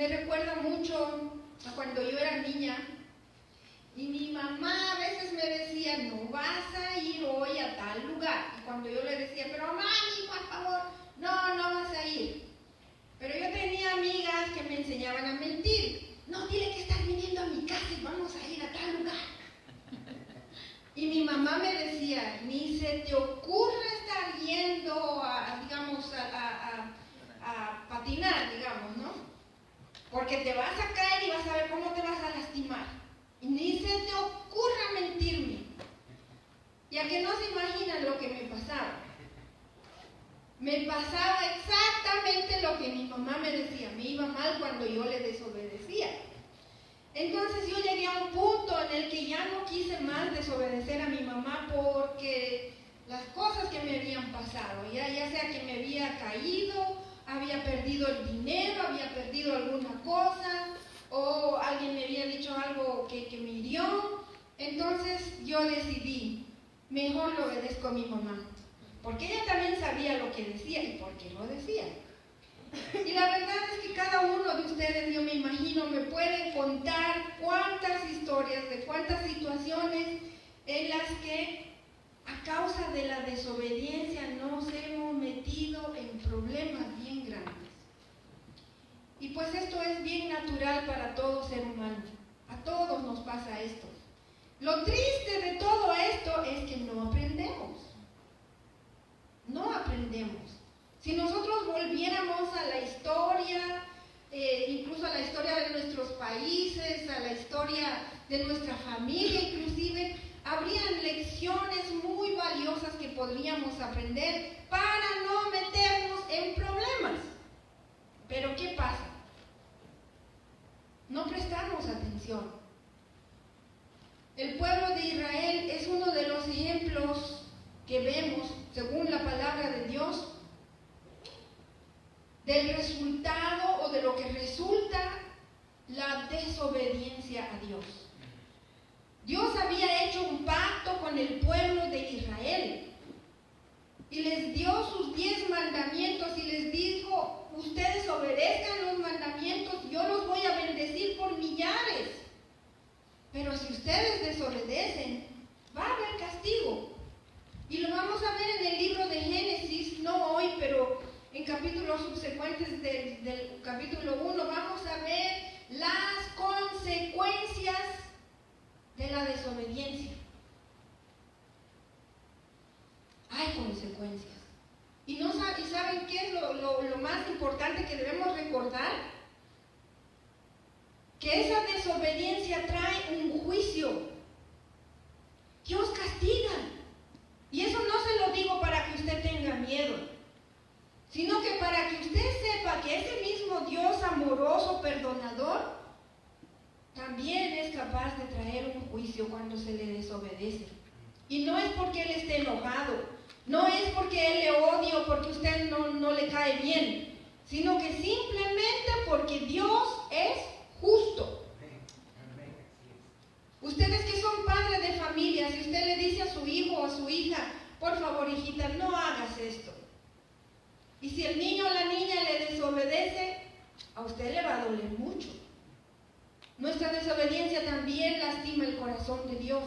me recuerda mucho a cuando yo era niña y mi mamá a veces me decía, no vas a ir hoy a tal lugar. Y cuando yo le decía, pero mami, por favor, no vas a ir. Pero yo tenía amigas que me enseñaban a mentir. No, dile que estás viniendo a mi casa y vamos a ir a tal lugar. Y mi mamá me decía, ni se te ocurra estar yendo a patinar, digamos, ¿no? Porque te vas a caer y vas a ver cómo te vas a lastimar. Y ni se te ocurra mentirme. Y a que no se imaginan lo que me pasaba. Me pasaba exactamente lo que mi mamá me decía. Me iba mal cuando yo le desobedecía. Entonces yo llegué a un punto en el que ya no quise más desobedecer a mi mamá porque las cosas que me habían pasado, ya sea que me había caído, había perdido el dinero, había perdido alguna cosa, o alguien me había dicho algo que me hirió. Entonces yo decidí, mejor le obedezco a mi mamá, porque ella también sabía lo que decía y por qué lo decía. Y la verdad es que cada uno de ustedes, yo me imagino, me pueden contar cuántas historias, de cuántas situaciones en las que a causa de la desobediencia nos hemos metido en problemas bien grandes. Y pues esto es bien natural para todo ser humano. A todos nos pasa esto. Lo triste de todo esto es que no aprendemos. No aprendemos. Si nosotros volviéramos a la historia, incluso a la historia de nuestros países, a la historia de nuestra familia inclusive, habrían lecciones muy valiosas que podríamos aprender para no meternos en problemas. Pero ¿qué pasa? No prestamos atención. El pueblo de Israel es uno de los ejemplos que vemos, según la palabra de Dios, del resultado o de lo que resulta la desobediencia a Dios. Dios había hecho un pacto con el pueblo de Israel y les dio sus 10 mandamientos y les dijo, ustedes obedezcan los mandamientos, yo los voy a bendecir por millares. Pero si ustedes desobedecen, va a haber castigo. Y lo vamos a ver en el libro de Génesis, no hoy, pero en capítulos subsecuentes del capítulo 1, vamos a ver las consecuencias de la desobediencia. Hay consecuencias. ¿Y saben qué es lo más importante que debemos recordar? Que esa desobediencia trae un juicio. Dios castiga. Y eso no se lo digo para que usted tenga miedo, sino que para que usted sepa que ese mismo Dios amoroso, perdonador, también es capaz de traer un juicio cuando se le desobedece. Y no es porque Él esté enojado, no es porque Él le odie o porque usted no le cae bien, sino que simplemente porque Dios es justo. Ustedes que son padres de familia, si usted le dice a su hijo o a su hija, por favor hijita, no hagas esto. Y si el niño o la niña le desobedece, a usted le va a doler mucho. Nuestra desobediencia también lastima el corazón de Dios.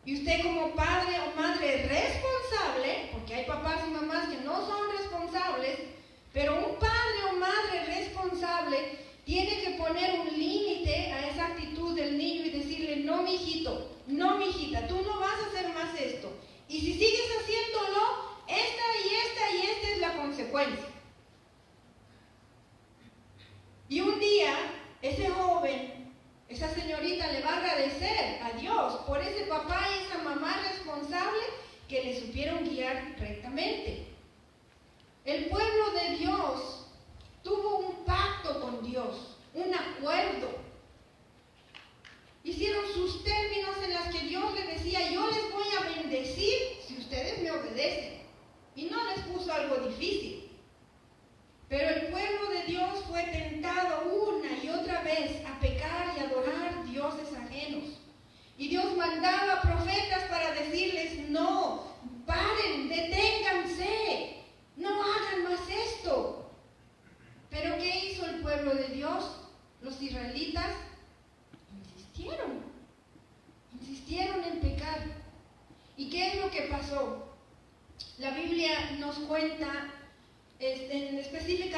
Y usted como padre o madre responsable, porque hay papás y mamás que no son responsables, pero un padre o madre responsable tiene que poner un límite a esa actitud del niño y decirle, no mijito, no mijita, tú no vas a hacer más esto. Y si sigues haciéndolo, esta es la consecuencia. Y un día, ese joven, esa señorita le va a agradecer a Dios por ese papá y esa mamá responsable que le supieron guiar rectamente. El pueblo de Dios tuvo un pacto con Dios, un acuerdo. Hicieron sus términos en los que Dios les decía, yo les voy a bendecir si ustedes me obedecen. Y no les puso algo difícil.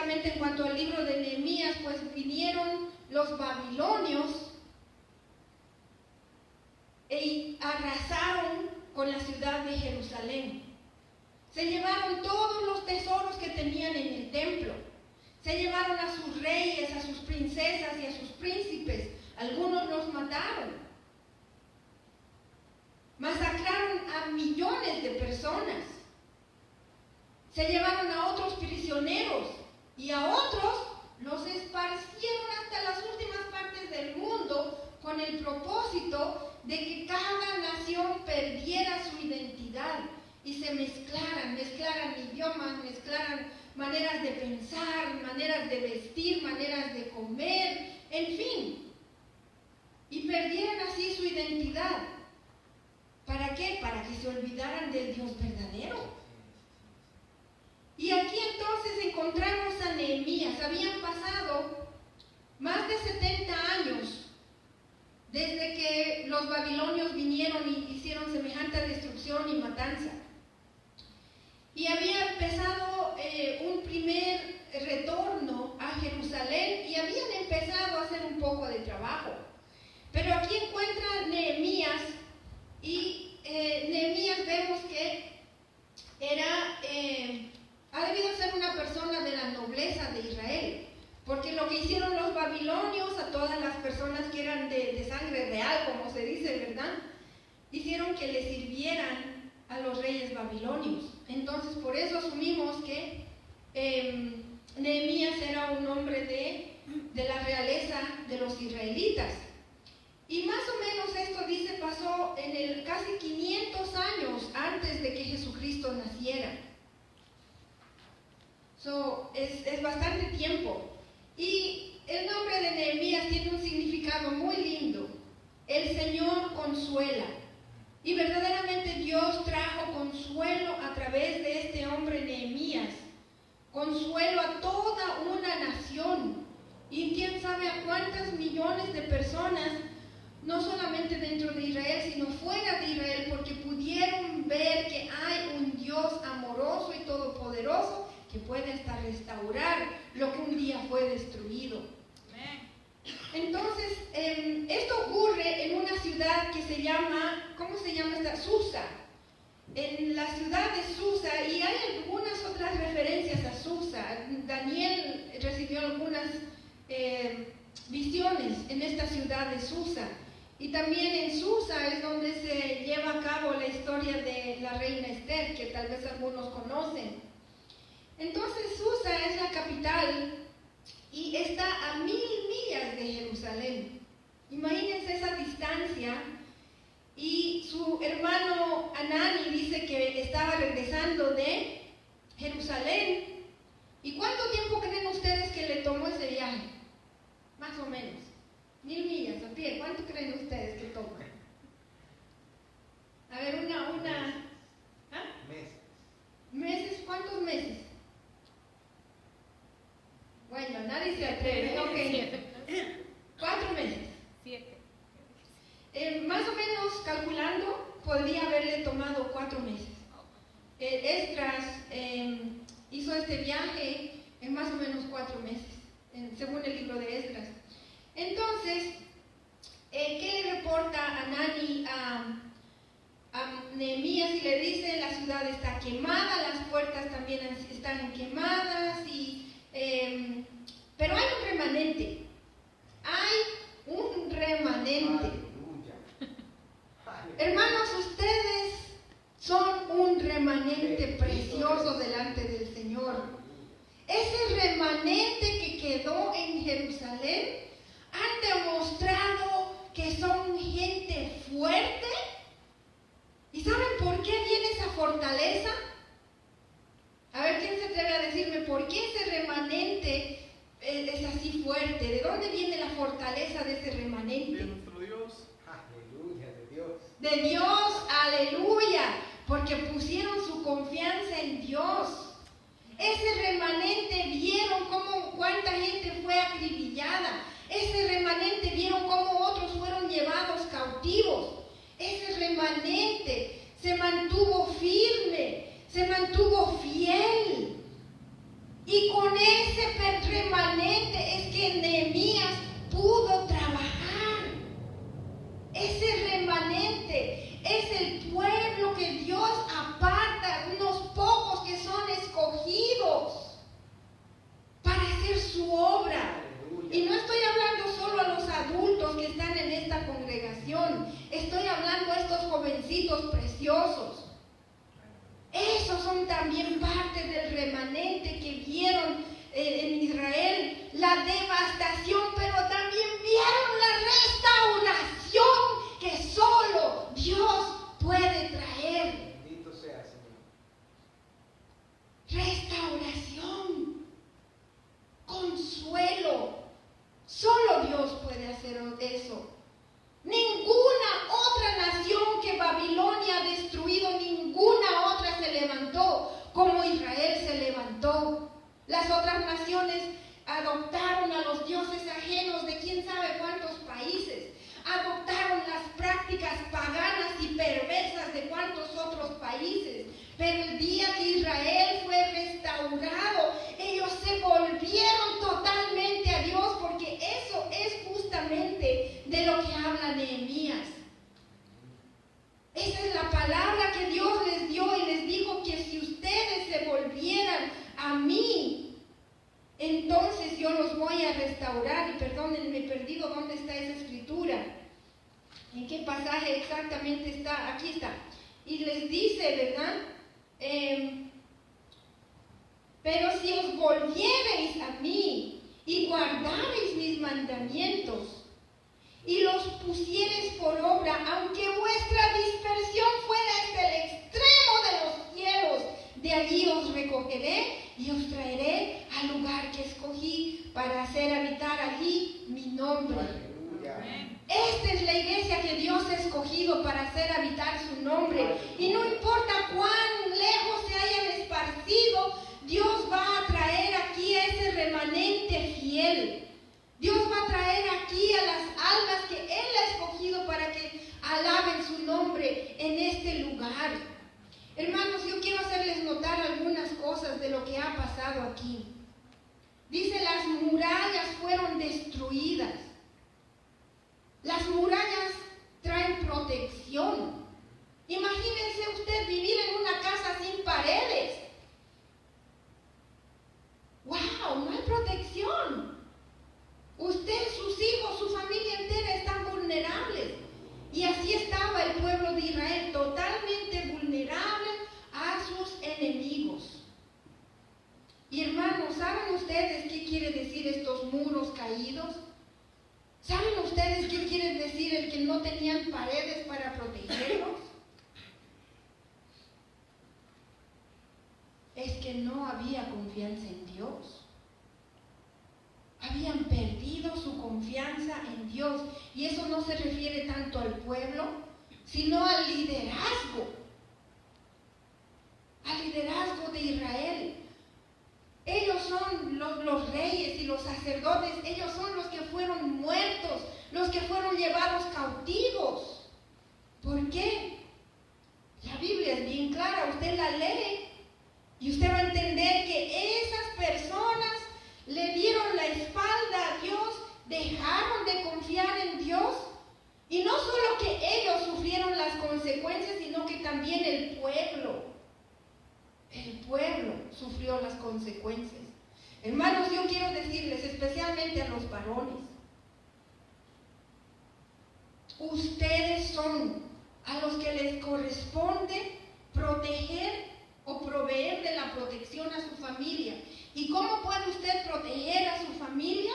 básicamente en cuanto al libro de Nehemías, pues vinieron los babilonios y arrasaron con la ciudad de Jerusalén. Se llevaron todos los tesoros que tenían en el templo. Se llevaron a sus reyes, a sus princesas y a sus príncipes. Algunos los mataron. Masacraron a millones de personas. Se llevaron a otros prisioneros y a otros los esparcieron hasta las últimas partes del mundo con el propósito de que cada nación perdiera su identidad y se mezclaran idiomas, mezclaran maneras de pensar, maneras de vestir, maneras de comer, en fin, y perdieran así su identidad. ¿Para qué? Para que se olvidaran del Dios verdadero. Y aquí entonces encontramos a Nehemías. Habían pasado más de 70 años desde que los babilonios vinieron y hicieron semejante destrucción y matanza. Y había empezado un primer retorno a Jerusalén y habían empezado a hacer un poco de trabajo. Pero aquí encuentra Nehemías y Nehemías vemos que ha debido ser una persona de la nobleza de Israel, porque lo que hicieron los babilonios a todas las personas que eran de sangre real, como se dice, ¿verdad? Hicieron que le sirvieran a los reyes babilonios. Entonces, por eso asumimos que Nehemías era un hombre de la realeza de los israelitas. Y más o menos esto dice pasó en el casi 500 años antes de que Jesucristo naciera. Es bastante tiempo. Y el nombre de Nehemías tiene un significado muy lindo. El Señor consuela. Y verdaderamente Dios trajo consuelo a través de este hombre Nehemías. Consuelo a toda una nación. Y quién sabe a cuántas millones de personas, no solamente dentro de Israel, sino fuera de Israel, porque pudieron ver que hay un Dios amoroso y todopoderoso que puede hasta restaurar lo que un día fue destruido. Entonces, esto ocurre en una ciudad que se llama, ¿cómo se llama esta? Susa. En la ciudad de Susa, y hay algunas otras referencias a Susa. Daniel recibió algunas visiones en esta ciudad de Susa. Y también en Susa es donde se lleva a cabo la historia de la reina Esther, que tal vez algunos conocen. Entonces Susa es la capital y está a 1000 millas de Jerusalén. Imagínense esa distancia. Y su hermano Anani dice que estaba regresando de Jerusalén. ¿Y cuánto tiempo creen ustedes que le tomó ese viaje? Más o menos. 1000 millas a pie. ¿Cuánto creen ustedes que toma? A ver, ¿ah? ¿Meses? ¿Cuántos meses? Bueno, nadie se atreve. Okay. 4 meses. 7. Más o menos calculando, podría haberle tomado 4 meses. Esdras hizo este viaje en más o menos 4 meses, según el libro de Esdras. Entonces, ¿qué le reporta Anani a Nehemías? Y le dice: la ciudad está quemada, las puertas también están quemadas, pero hay un remanente. Hay un remanente. Hermanos, ustedes son un remanente precioso delante del Señor. Ese remanente que quedó en Jerusalén han demostrado que son gente fuerte. ¿Y saben por qué viene esa fortaleza? A ver, ¿quién se atreve a decirme por qué ese remanente es así fuerte? ¿De dónde viene la fortaleza de ese remanente? De nuestro Dios. Aleluya, de Dios. De Dios, aleluya, porque pusieron su confianza en Dios. Ese remanente vieron cuánta gente fue acribillada. Ese remanente vieron cómo otros fueron llevados cautivos. Ese remanente se mantuvo firme, se mantuvo fiel. Y con ese remanente es que Nehemías pudo trabajar. Ese remanente es el pueblo que Dios aparta, unos pocos que son escogidos para hacer su obra. Y no estoy hablando solo a los adultos que están en esta congregación, estoy hablando a estos jovencitos preciosos. Esos son también parte del remanente que vieron en Israel la devastación, pero también vieron la restauración que solo Dios puede traer. Bendito sea, Señor. Restauración, consuelo. Solo Dios puede hacer eso. Ninguna otra nación que Babilonia ha destruido, ninguna otra se levantó como Israel se levantó. Las otras naciones adoptaron a los dioses ajenos de quién sabe cuántos países. Adoptaron las prácticas paganas y perversas de cuántos otros países. Pero el día que Israel fue restaurado, ellos se volvieron totalmente a Dios, porque eso es justamente de lo que habla Nehemías. Esa es la palabra que Dios les dio y les dijo que si ustedes se volvieran a mí, entonces yo los voy a restaurar. Y perdónenme, he perdido dónde está esa escritura. ¿En qué pasaje exactamente está? Aquí está. Y les dice, ¿verdad? Pero si os volviereis a mí y guardareis mis mandamientos y los pusiereis por obra, aunque vuestra dispersión fuera hasta el extremo de los cielos, de allí os recogeré y os traeré al lugar que escogí para hacer habitar allí mi nombre. Aleluya. Esta es la iglesia que Dios ha escogido para hacer habitar su nombre. Y no importa cuán lejos se hayan esparcido, Dios va a traer aquí a ese remanente fiel. Dios va a traer aquí a las almas que Él ha escogido para que alaben su nombre en este lugar. Hermanos, yo quiero hacerles notar algunas cosas de lo que ha pasado aquí. Dice, las murallas fueron destruidas. Las murallas traen protección. Imagínense usted vivir en una casa sin paredes. ¡Wow! No hay protección. Usted, sus hijos, su familia entera están vulnerables. Y así estaba el pueblo de Israel, totalmente vulnerable a sus enemigos. Y hermanos, ¿saben ustedes qué quiere decir estos muros caídos? ¿Saben ustedes qué quiere decir el que no tenían paredes para protegerlos? Es que no había confianza en Dios. Habían perdido su confianza en Dios. Y eso no se refiere tanto al pueblo, sino al liderazgo. Al liderazgo de Israel. Ellos son los reyes y los sacerdotes. Ellos son los que fueron muertos, los que fueron llevados cautivos. ¿Por qué? La Biblia es bien clara, usted la lee y usted va a entender que esas personas le dieron la espalda a Dios, dejaron de confiar en Dios. Y no solo que ellos sufrieron las consecuencias, sino que también el pueblo sufrió las consecuencias. Hermanos, yo quiero decirles, especialmente a los varones, ustedes son a los que les corresponde proteger o proveer de la protección a su familia. ¿Y cómo puede usted proteger a su familia?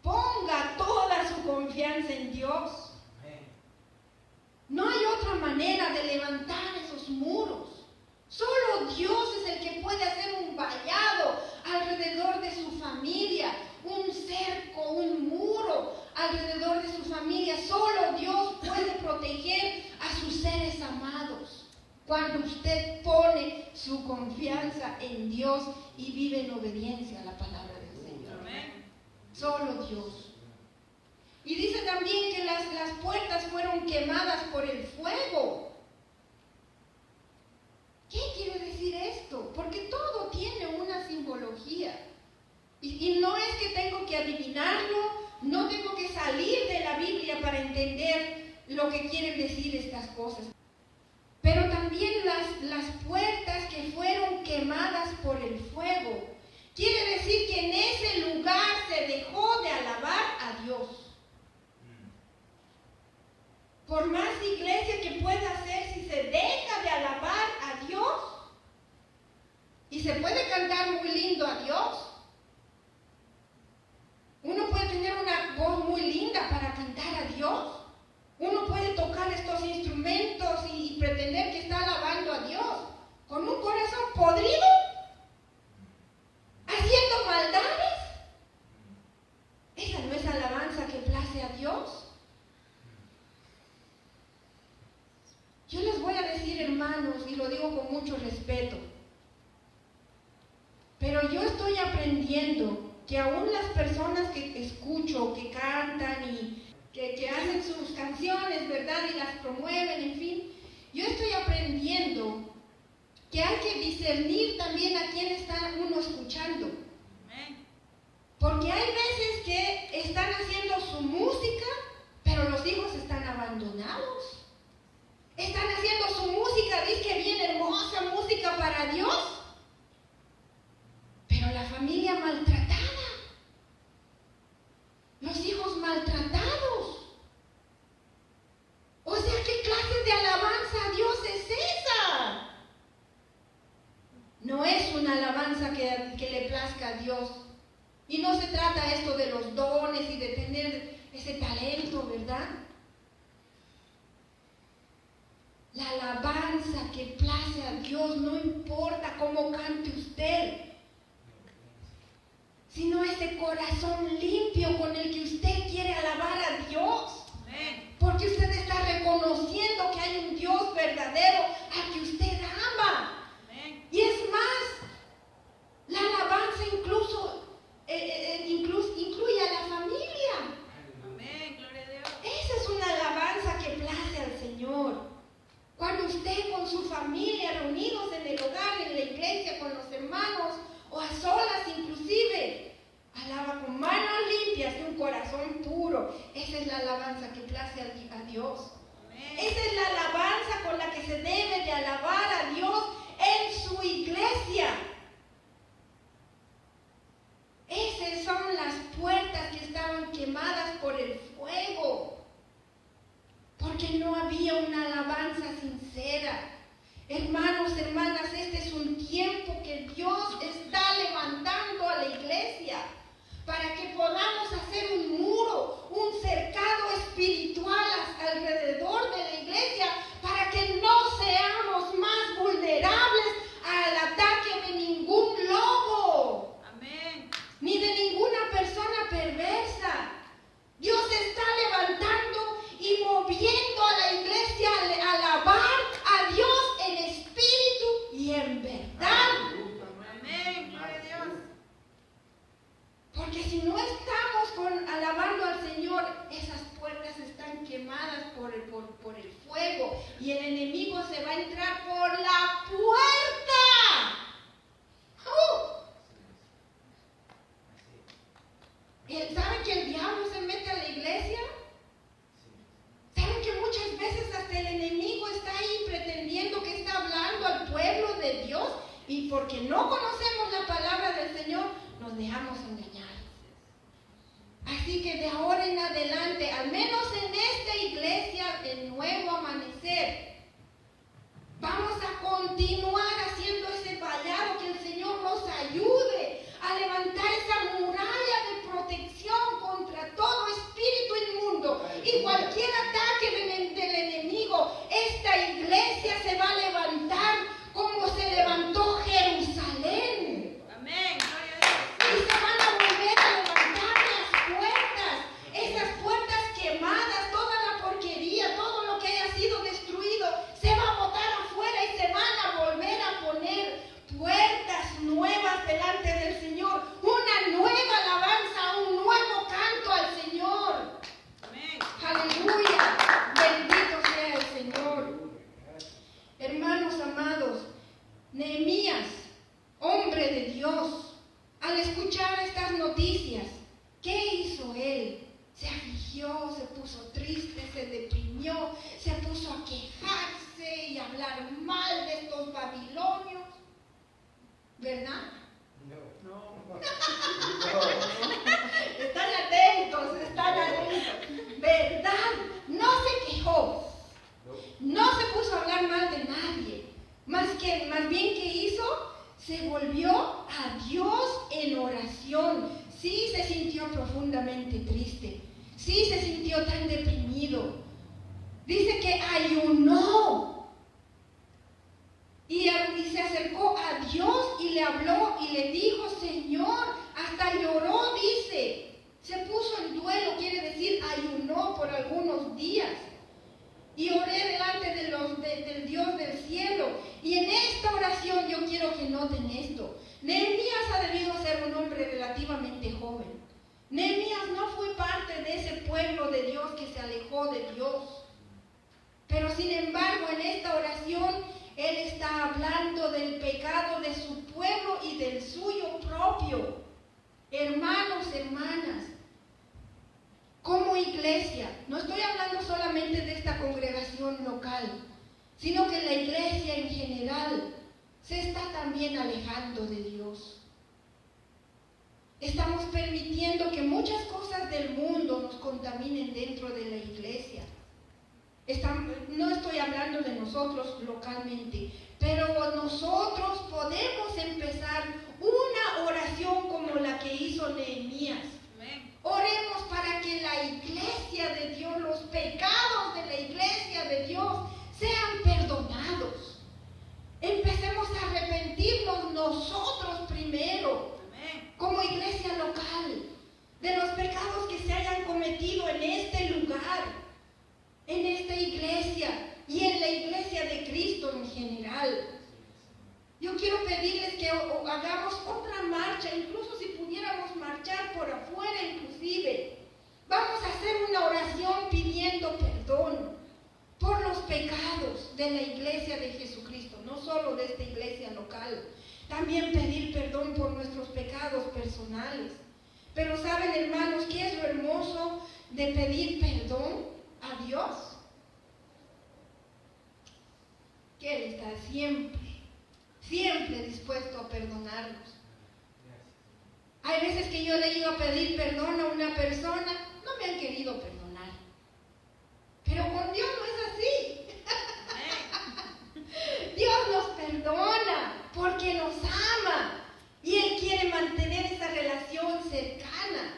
Ponga toda su confianza en Dios. No hay otra manera de levantar esos muros. Solo Dios es el que puede hacer un vallado alrededor de su familia, un cerco, un muro alrededor de su familia. Solo Dios puede proteger a sus seres amados. Cuando usted pone su confianza en Dios y vive en obediencia a la palabra del Señor. Amén. Solo Dios. Y dice también que las puertas fueron quemadas por el fuego. ¿Qué quiere decir esto? Porque todo tiene una simbología. adivinarlo, no tengo que salir de la Biblia para entender lo que quieren decir estas cosas. Pero también las puertas que fueron quemadas por el fuego. Quiere decir que en ese lugar se dejó de alabar a Dios. Por más iglesia que pueda hacer, si se deja de alabar a Dios, y se puede cantar muy lindo a Dios, uno puede tener una voz muy linda para cantar a Dios, uno puede tocar estos instrumentos y pretender que está alabando a Dios, con un corazón podrido, haciendo maldades. Esa no es alabanza que place a Dios. Yo les voy a decir, hermanos, y lo digo con mucho respeto, pero yo estoy aprendiendo que aún las personas que escucho, que cantan y que hacen sus canciones, ¿verdad? Y las promueven, en fin, yo estoy aprendiendo que hay que discernir también a quién está uno escuchando. Porque hay veces que están haciendo su música, pero los hijos están abandonados. Están haciendo su música, dice que bien hermosa música para Dios, pero la familia maltratada, los hijos maltratados. O sea, ¿qué clase de alabanza a Dios es esa? No es una alabanza que le plazca a Dios. Y no se trata esto de los dones y de tener ese talento, ¿verdad? La alabanza que place a Dios, no importa cómo cante usted, sino ese corazón limpio con el que usted quiere alabar a Dios. Porque usted está reconociendo que hay un Dios verdadero al que usted ama. Y es más, la alabanza incluye a la familia. Amén, gloria a Dios. Esa es una alabanza que place al Señor. Cuando usted con su familia, reunidos en el hogar, en la iglesia, con los hermanos, o a solas inclusive, alaba con manos limpias y un corazón puro. Esa es la alabanza que place a Dios. Amén. Esa es la alabanza con la que se debe de alabar a Dios en su iglesia. Esas son las puertas que estaban quemadas por el fuego. Porque no había una alabanza sincera. Hermanos, hermanas, este es un tiempo que Dios está levantando a la iglesia para que podamos hacer un muro, un cercado espiritual alrededor de la iglesia, para que no seamos más vulnerables al ataque de ningún lobo. Amén. Ni de ninguna persona perversa. Dios está levantando y moviendo a la iglesia a alabar a Dios en espíritu y sí se sintió profundamente triste, sí se sintió tan deprimido. Dice que ayunó y se acercó a Dios y le habló y le dijo: Señor, hasta lloró, dice. Se puso en duelo, quiere decir ayunó por algunos días. Y oré delante del Dios del cielo. Y en esta oración yo quiero que noten esto. Nehemías ha debido ser un hombre relativamente joven. Nehemías no fue parte de ese pueblo de Dios que se alejó de Dios. Pero sin embargo, en esta oración, él está hablando del pecado de su pueblo y del suyo propio. Hermanos, hermanas, como iglesia, no estoy hablando solamente de esta congregación local, sino que la iglesia en general se está también alejando de Dios. Estamos permitiendo que muchas cosas del mundo nos contaminen dentro de la iglesia. No estoy hablando de nosotros localmente, pero nosotros podemos empezar una oración como la que hizo Nehemías. Oremos para que la iglesia de Dios, los pecados de la iglesia de Dios sean perdonados. Empecemos a arrepentirnos nosotros primero, como iglesia local, de los pecados que se hayan cometido en este lugar, en esta iglesia y en la iglesia de Cristo en general. Yo quiero pedirles que hagamos otra marcha, incluso si pudiéramos marchar por afuera inclusive. Vamos a hacer una oración pidiendo perdón por los pecados de la iglesia de Jesucristo, no solo de esta iglesia local. También pedir perdón por nuestros pecados personales. Pero ¿saben, hermanos, qué es lo hermoso de pedir perdón a Dios? Que Él está siempre dispuesto a perdonarnos. Hay veces que yo le he ido a pedir perdón a una persona, no me han querido perdonar. Pero con Dios no es así. Dios nos perdona porque nos ama y Él quiere mantener esa relación cercana.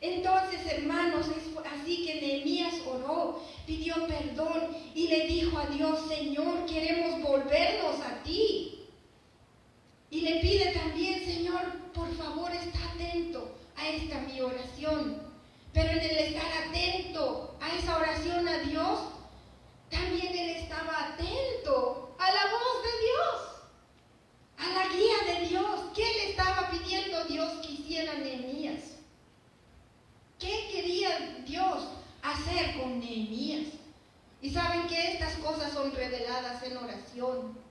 Entonces, hermanos, es así que Nehemías oró, pidió perdón y le dijo a Dios: Señor, queremos volvernos a ti. Y le pide también: Señor, por favor, está atento a esta mi oración. Pero en el estar atento a esa oración a Dios, también él estaba atento a la voz de Dios, a la guía de Dios. ¿Qué le estaba pidiendo Dios que hiciera Nehemías? ¿Qué quería Dios hacer con Nehemías? Y saben que estas cosas son reveladas en oración.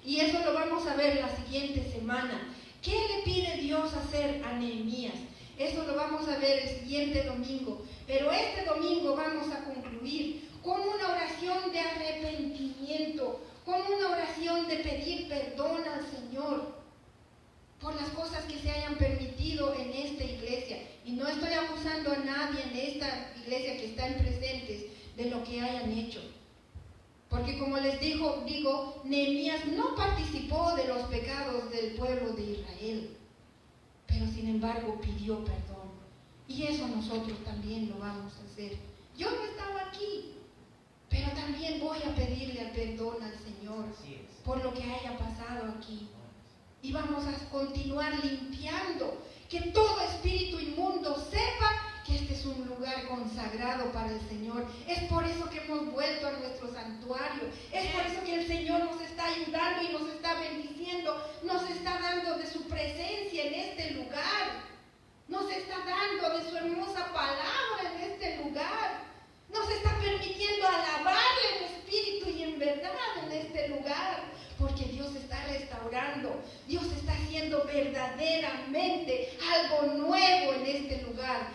Y eso lo vamos a ver la siguiente semana. ¿Qué le pide Dios hacer a Nehemías? Eso lo vamos a ver el siguiente domingo. Pero este domingo vamos a concluir con una oración de arrepentimiento, con una oración de pedir perdón al Señor por las cosas que se hayan permitido en esta iglesia. Y no estoy acusando a nadie en esta iglesia que están presentes de lo que hayan hecho. Porque como les digo, Nehemías no participó de los pecados del pueblo de Israel, pero sin embargo pidió perdón. Y eso nosotros también lo vamos a hacer. Yo no estaba aquí, pero también voy a pedirle perdón al Señor por lo que haya pasado aquí. Y vamos a continuar limpiando, que todo espíritu inmundo sepa que este es un lugar consagrado para el Señor. Es por eso que hemos vuelto a nuestro santuario. Es por eso que el Señor nos está ayudando y nos está bendiciendo. Nos está dando de su presencia en este lugar. Nos está dando de su hermosa palabra en este lugar. Nos está permitiendo alabarle en espíritu y en verdad en este lugar. Porque Dios está restaurando. Dios está haciendo verdaderamente algo nuevo en este lugar.